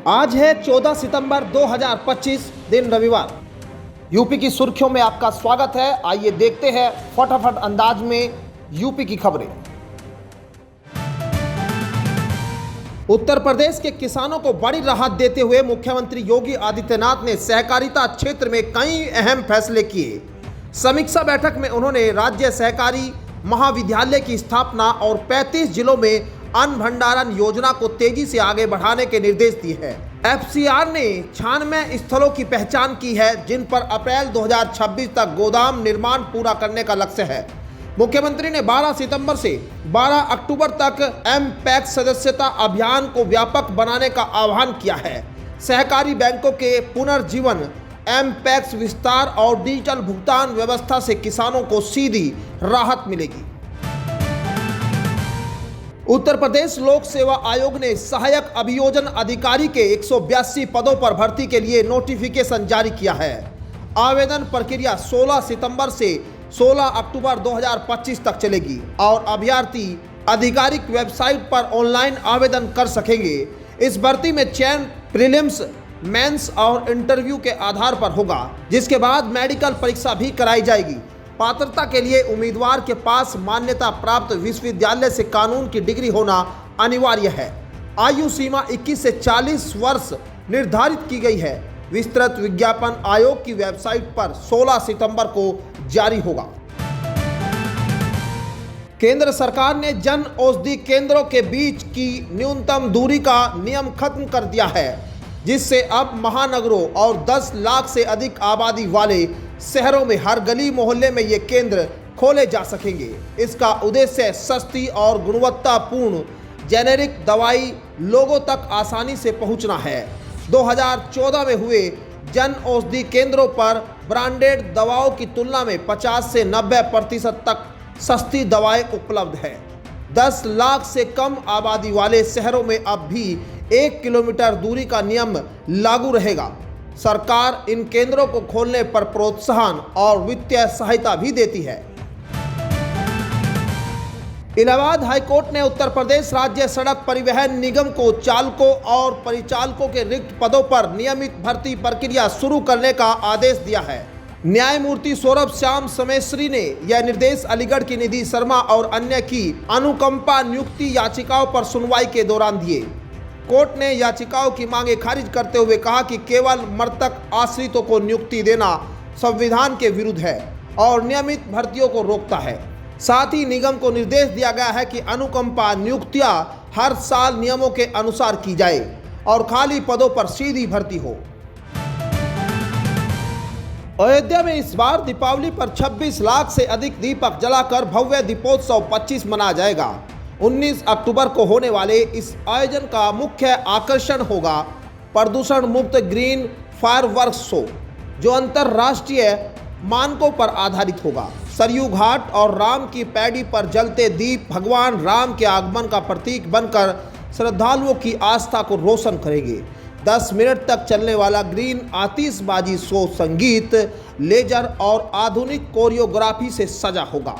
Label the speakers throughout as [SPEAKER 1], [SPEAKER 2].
[SPEAKER 1] आज है 14 सितंबर 2025 दिन रविवार। यूपी की सुर्खियों में आपका स्वागत है। आइए देखते हैं फटाफट अंदाज में यूपी की खबरें। उत्तर प्रदेश के किसानों को बड़ी राहत देते हुए मुख्यमंत्री योगी आदित्यनाथ ने सहकारिता क्षेत्र में कई अहम फैसले किए। समीक्षा बैठक में उन्होंने राज्य सहकारी महाविद्यालय की स्थापना और 35 जिलों में अन्न भंडारण योजना को तेजी से आगे बढ़ाने के निर्देश दिए हैं। एफसीआर ने 96 स्थलों की पहचान की है जिन पर अप्रैल 2026 तक गोदाम निर्माण पूरा करने का लक्ष्य है। मुख्यमंत्री ने 12 सितंबर से 12 अक्टूबर तक एमपैक्स सदस्यता अभियान को व्यापक बनाने का आह्वान किया है। सहकारी बैंकों के पुनर्जीवन, एमपैक्स विस्तार और डिजिटल भुगतान व्यवस्था से किसानों को सीधी राहत मिलेगी। उत्तर प्रदेश लोक सेवा आयोग ने सहायक अभियोजन अधिकारी के 182 पदों पर भर्ती के लिए नोटिफिकेशन जारी किया है। आवेदन प्रक्रिया 16 सितंबर से 16 अक्टूबर 2025 तक चलेगी और अभ्यर्थी आधिकारिक वेबसाइट पर ऑनलाइन आवेदन कर सकेंगे। इस भर्ती में चयन प्रीलिम्स, मेंस और इंटरव्यू के आधार पर होगा, जिसके बाद मेडिकल परीक्षा भी कराई जाएगी। पात्रता के लिए उम्मीदवार के पास मान्यता प्राप्त विश्वविद्यालय से कानून की डिग्री होना अनिवार्य है। आयु सीमा 21 से 40 वर्ष निर्धारित की गई है। विस्तृत विज्ञापन आयोग की वेबसाइट पर 16 सितंबर को जारी होगा। केंद्र सरकार ने जन औषधि केंद्रों के बीच की न्यूनतम दूरी का नियम खत्म कर दिया है, जिससे अब महानगरों और 10 लाख से अधिक आबादी वाले शहरों में हर गली मोहल्ले में ये केंद्र खोले जा सकेंगे। इसका उद्देश्य सस्ती और गुणवत्तापूर्ण जेनेरिक दवाई लोगों तक आसानी से पहुंचना है। 2014 में हुए जन औषधि केंद्रों पर ब्रांडेड दवाओं की तुलना में 50 से 90% तक सस्ती दवाएं उपलब्ध है। 10 लाख से कम आबादी वाले शहरों में अब भी 1 किलोमीटर दूरी का नियम लागू रहेगा। सरकार इन केंद्रों को खोलने पर प्रोत्साहन और वित्तीय सहायता भी देती है। इलाहाबाद हाईकोर्ट ने उत्तर प्रदेश राज्य सड़क परिवहन निगम को चालकों और परिचालकों के रिक्त पदों पर नियमित भर्ती प्रक्रिया शुरू करने का आदेश दिया है। न्यायमूर्ति सौरभ श्याम समेश्री ने यह निर्देश अलीगढ़ की निधि शर्मा और अन्य की अनुकंपा नियुक्ति याचिकाओं पर सुनवाई के दौरान दिए। कोर्ट ने याचिकाओं की मांगे खारिज करते हुए कहा कि केवल मृतक आश्रितों को नियुक्ति देना संविधान के विरुद्ध है और नियमित भर्तियों को रोकता है। साथ ही निगम को निर्देश दिया गया है कि अनुकंपा नियुक्तियां हर साल नियमों के अनुसार की जाए और खाली पदों पर सीधी भर्ती हो। अयोध्या में इस बार दीपावली पर 26 लाख से अधिक दीपक जलाकर भव्य दीपोत्सव 25 मनाया जाएगा। 19 अक्टूबर को होने वाले इस आयोजन का मुख्य आकर्षण होगा प्रदूषण मुक्त ग्रीन फायरवर्क्स शो, जो अंतर्राष्ट्रीय मानकों पर आधारित होगा। सरयू घाट और राम की पैड़ी पर जलते दीप भगवान राम के आगमन का प्रतीक बनकर श्रद्धालुओं की आस्था को रोशन करेंगे। 10 मिनट तक चलने वाला ग्रीन आतिशबाजी शो संगीत, लेजर और आधुनिक कोरियोग्राफी से सजा होगा।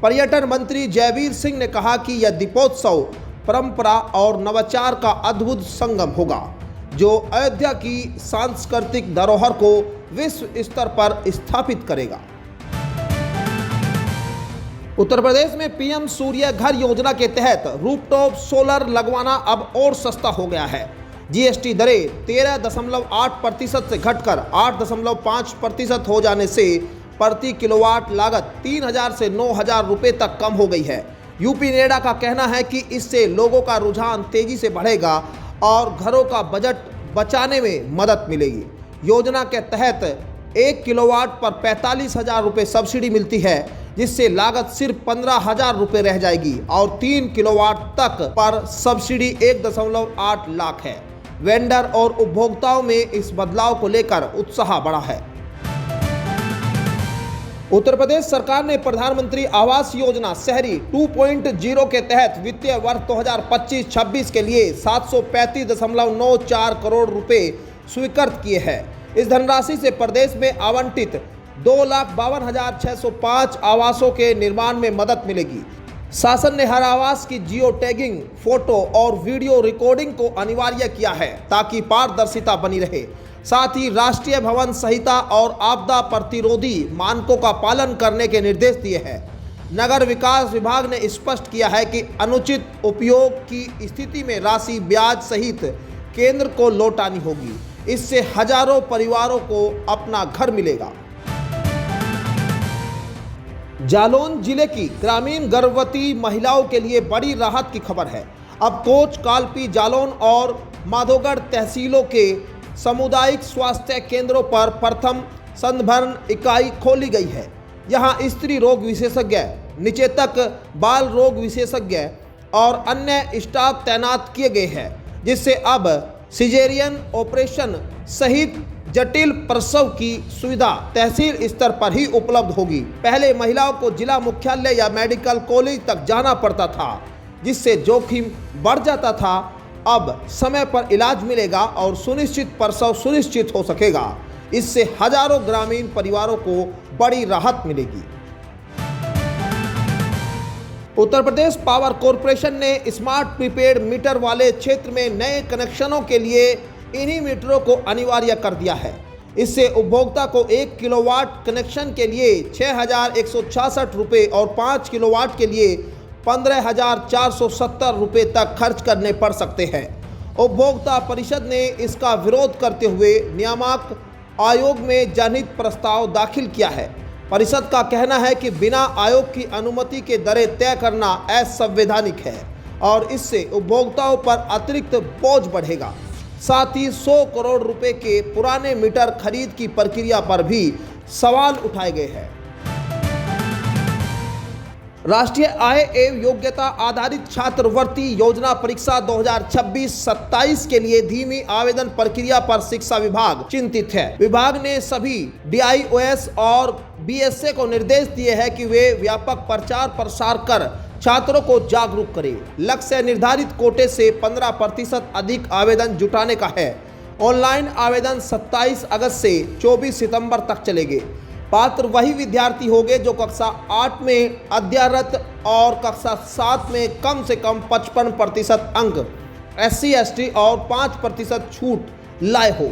[SPEAKER 1] पर्यटन मंत्री जयवीर सिंह ने कहा कि यह दीपोत्सव परंपरा और नवाचार का अद्भुत संगम होगा, जो अयोध्या की सांस्कृतिक धरोहर को विश्व स्तर पर स्थापित करेगा। उत्तर प्रदेश में पीएम सूर्य घर योजना के तहत रूफटॉप सोलर लगवाना अब और सस्ता हो गया है। जीएसटी दरें 13.8% से घटकर 8.5% हो जाने से प्रति किलोवाट लागत 3,000 से 9,000 रुपये तक कम हो गई है। यूपी नेडा का कहना है कि इससे लोगों का रुझान तेजी से बढ़ेगा और घरों का बजट बचाने में मदद मिलेगी। योजना के तहत 1 किलोवाट पर 45,000 रुपये सब्सिडी मिलती है, जिससे लागत सिर्फ 15,000 रुपये रह जाएगी और 3 किलोवाट तक पर सब्सिडी 1.8 लाख है। वेंडर और उपभोक्ताओं में इस बदलाव को लेकर उत्साह बढ़ा है। उत्तर प्रदेश सरकार ने प्रधानमंत्री आवास योजना शहरी 2.0 के तहत वित्तीय वर्ष 2025-26 के लिए 735.94 करोड़ रुपए स्वीकृत किए हैं। इस धनराशि से प्रदेश में आवंटित 2,52,605 आवासों के निर्माण में मदद मिलेगी। शासन ने हर आवास की जियो टैगिंग, फोटो और वीडियो रिकॉर्डिंग को अनिवार्य किया है ताकि पारदर्शिता बनी रहे। साथ ही राष्ट्रीय भवन संहिता और आपदा प्रतिरोधी मानकों का पालन करने के निर्देश दिए हैं। नगर विकास विभाग ने स्पष्ट किया है कि अनुचित उपयोग की स्थिति में राशि ब्याज सहित केंद्र को लौटानी होगी। इससे हजारों परिवारों को अपना घर मिलेगा। जालौन जिले की ग्रामीण गर्भवती महिलाओं के लिए बड़ी राहत की खबर है। अब कोच, कालपी, जालौन और माधोगढ़ तहसीलों के सामुदायिक स्वास्थ्य केंद्रों पर प्रथम संधारण इकाई खोली गई है। यहां स्त्री रोग विशेषज्ञ, निचेतक, बाल रोग विशेषज्ञ और अन्य स्टाफ तैनात किए गए हैं, जिससे अब सिजेरियन ऑपरेशन सहित जटिल प्रसव की सुविधा तहसील स्तर पर ही उपलब्ध होगी। पहले महिलाओं को जिला मुख्यालय या मेडिकल कॉलेज तक जाना पड़ता था, जिससे जोखिम बढ़ जाता था। अब समय पर इलाज मिलेगा और सुनिश्चित प्रसव सुनिश्चित हो सकेगा। इससे हजारों ग्रामीण परिवारों को बड़ी राहत मिलेगी। उत्तर प्रदेश पावर कॉरपोरेशन ने स्मार्ट प्रीपेड मीटर वाले क्षेत्र में नए कनेक्शनों के लिए इन्हीं मीटरों को अनिवार्य कर दिया है। इससे उपभोक्ता को 1 किलोवाट कनेक्शन के लिए 6,166 रुपये और 5 किलोवाट के लिए 15,470 रुपये तक खर्च करने पड़ सकते हैं। उपभोक्ता परिषद ने इसका विरोध करते हुए नियामक आयोग में जनहित प्रस्ताव दाखिल किया है। परिषद का कहना है कि बिना आयोग की अनुमति के दरें तय करना असंवैधानिक है और इससे उपभोक्ताओं पर अतिरिक्त बोझ बढ़ेगा। साथ ही 100 करोड़ रुपए के पुराने मीटर खरीद की प्रक्रिया पर भी सवाल उठाए गए हैं। राष्ट्रीय आय एवं योग्यता आधारित छात्रवृत्ति योजना परीक्षा 2026-27 के लिए धीमी आवेदन प्रक्रिया पर शिक्षा विभाग चिंतित है। विभाग ने सभी DIOS और BSA को निर्देश दिए हैं कि वे व्यापक प्रचार प्रसार कर छात्रों को जागरूक करें। लक्ष्य निर्धारित कोटे से 15% अधिक आवेदन जुटाने का है। ऑनलाइन आवेदन 27 अगस्त से 24 सितंबर तक चलेंगे। पात्र वही विद्यार्थी होंगे जो कक्षा 8 में अध्ययनरत और कक्षा 7 में कम से कम 55% अंक, SC ST और 5% छूट लाए हो।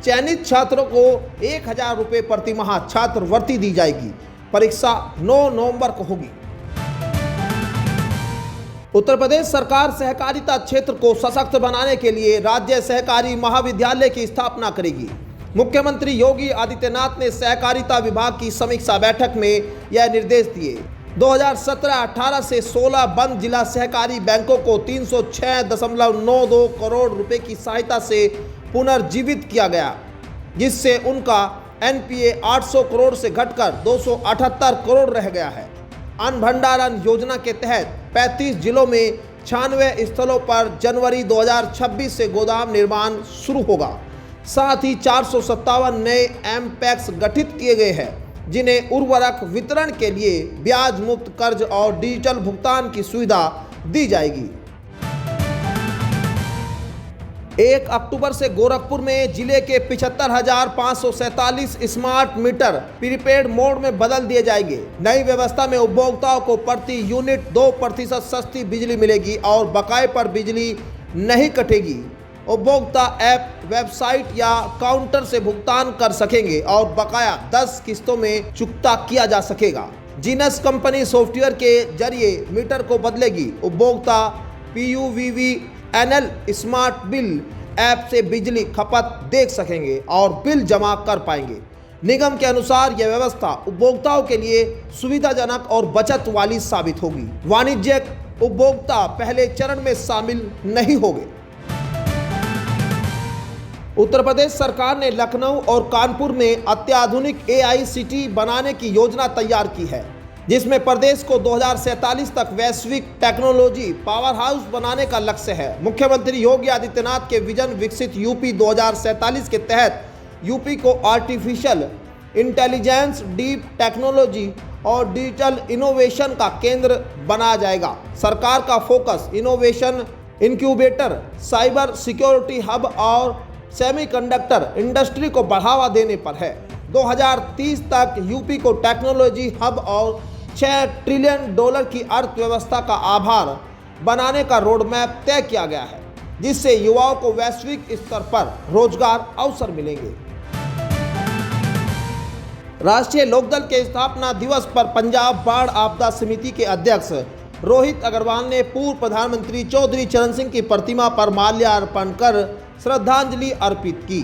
[SPEAKER 1] चयनित छात्रों को 1,000 रुपये प्रति माह छात्रवृत्ति दी जाएगी। परीक्षा 9 नवंबर को होगी। उत्तर प्रदेश सरकार सहकारिता क्षेत्र को सशक्त बनाने के लिए राज्य सहकारी महाविद्यालय की स्थापना करेगी। मुख्यमंत्री योगी आदित्यनाथ ने सहकारिता विभाग की समीक्षा बैठक में यह निर्देश दिए। 2017-18 से 16 बंद जिला सहकारी बैंकों को 306.92 करोड़ रुपए की सहायता से पुनर्जीवित किया गया, जिससे उनका NPA 800 करोड़ से घटकर 278 करोड़ रह गया है। अन्न भंडारण योजना के तहत 35 जिलों में 96 स्थलों पर जनवरी 2026 से गोदाम निर्माण शुरू होगा। साथ ही 457 नए MPEX गठित किए गए हैं, जिन्हें उर्वरक वितरण के लिए ब्याज मुक्त कर्ज और डिजिटल भुगतान की सुविधा दी जाएगी। 1 अक्टूबर से गोरखपुर में जिले के 75,547 स्मार्ट मीटर प्रीपेड मोड में बदल दिए जाएंगे। नई व्यवस्था में उपभोक्ताओं को प्रति यूनिट 2% सस्ती बिजली मिलेगी और बकाये पर बिजली नहीं कटेगी। उपभोक्ता ऐप, वेबसाइट या काउंटर से भुगतान कर सकेंगे और बकाया 10 किस्तों में चुकता किया जा सकेगा। जीनस कंपनी सॉफ्टवेयर के जरिए मीटर को बदलेगी। उपभोक्ता PUVVNL स्मार्ट बिल ऐप से बिजली खपत देख सकेंगे और बिल जमा कर पाएंगे। निगम के अनुसार यह व्यवस्था उपभोक्ताओं के लिए सुविधाजनक और बचत वाली साबित होगी। वाणिज्यिक उपभोक्ता पहले चरण में शामिल नहीं होंगे। उत्तर प्रदेश सरकार ने लखनऊ और कानपुर में अत्याधुनिक AICT बनाने की योजना तैयार की है, जिसमें प्रदेश को 2047 तक वैश्विक टेक्नोलॉजी पावर हाउस बनाने का लक्ष्य है। मुख्यमंत्री योगी आदित्यनाथ के विजन विकसित यूपी 2047 के तहत यूपी को आर्टिफिशियल इंटेलिजेंस, डीप टेक्नोलॉजी और डिजिटल इनोवेशन का केंद्र बनाया जाएगा। सरकार का focus innovation incubator, cyber security hub और सेमीकंडक्टर इंडस्ट्री को बढ़ावा देने पर है। 2030 तक यूपी को टेक्नोलॉजी हब और $6 ट्रिलियन की अर्थव्यवस्था का आधार बनाने का रोडमैप तय किया गया है, जिससे युवाओं को वैश्विक स्तर पर रोजगार अवसर मिलेंगे। राष्ट्रीय लोकदल के स्थापना दिवस पर पंजाब बाढ़ आपदा समिति के अध्यक्ष रोहित अग्रवाल ने पूर्व प्रधानमंत्री चौधरी चरण सिंह की प्रतिमा पर माल्यार्पण कर श्रद्धांजलि अर्पित की।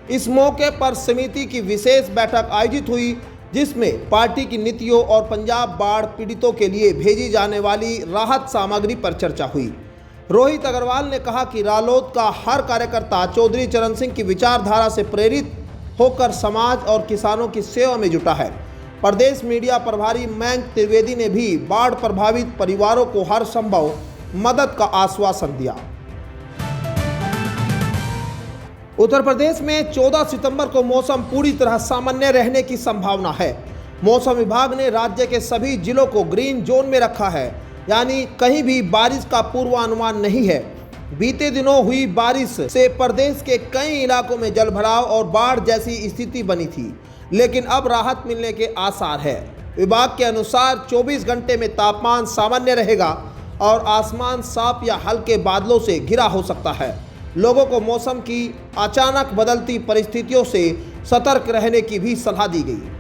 [SPEAKER 1] इस मौके पर समिति की विशेष बैठक आयोजित हुई, जिसमें पार्टी की नीतियों और पंजाब बाढ़ पीड़ितों के लिए भेजी जाने वाली राहत सामग्री पर चर्चा हुई। रोहित अग्रवाल ने कहा कि रालोद का हर कार्यकर्ता चौधरी चरण सिंह की विचारधारा से प्रेरित होकर समाज और किसानों की सेवा में जुटा है। प्रदेश मीडिया प्रभारी मयंक त्रिवेदी ने भी बाढ़ प्रभावित परिवारों को हर संभव मदद का आश्वासन दिया। उत्तर प्रदेश में 14 सितंबर को मौसम पूरी तरह सामान्य रहने की संभावना है। मौसम विभाग ने राज्य के सभी जिलों को ग्रीन जोन में रखा है, यानी कहीं भी बारिश का पूर्वानुमान नहीं है। बीते दिनों हुई बारिश से प्रदेश के कई इलाकों में जलभराव और बाढ़ जैसी स्थिति बनी थी, लेकिन अब राहत मिलने के आसार है। विभाग के अनुसार 24 घंटे में तापमान सामान्य रहेगा और आसमान साफ या हल्के बादलों से घिरा हो सकता है। लोगों को मौसम की अचानक बदलती परिस्थितियों से सतर्क रहने की भी सलाह दी गई।